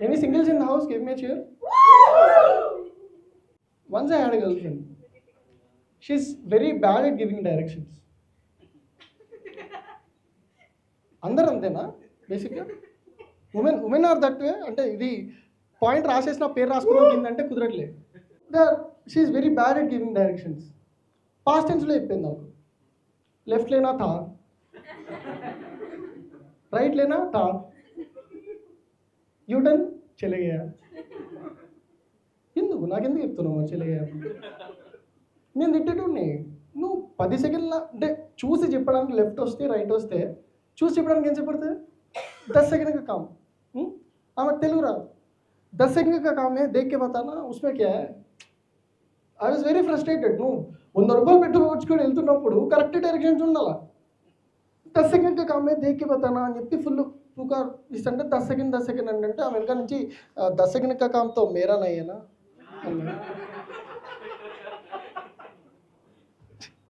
Any singles in the house? Give me a cheer. Once I had a girlfriend. She's very bad at giving directions. అందరు అంతేనా బేసిక్గా? Women are that way. అంటే ఇది point రాసేసిన పేరు రాసుకుని కుదరట్లేదు. She is very bad at giving directions. Past టెన్స్లో చెప్పింది నాకు. లెఫ్ట్ లేనా థా, రైట్ లేనా థా, యూటర్న్ చెలగయా. నాకెందుకు చెప్తున్నావు చెలగయా? నేను తిట్టేటోడిని. నువ్వు 10 సెకండ్ల అంటే చూసి చెప్పడానికి లెఫ్ట్ వస్తే రైట్ వస్తే చూసి చెప్పడానికి ఏం చెప్పడుతుంది? 10 सेकंड का काम. ఆమె తెలుగు రాదు. 10 सेकंड का काम है, देख के बताना उसमें क्या है. I was very frustrated. నువ్వు 100 రూపాయలు పెట్టుకోవచ్చుకొని వెళ్తున్నప్పుడు కరెక్ట్ డైరెక్షన్స్ ఉండాలా. 10 सेकंड का काम है, देख के बताना అని చెప్పి ఫుల్ పుకార్ ఇస్తుంటే 10 सेकंड అంటే ఆమె వెనక నుంచి 10 सेकंड का काम तो मेरा नहीं है ना అన్నాడు.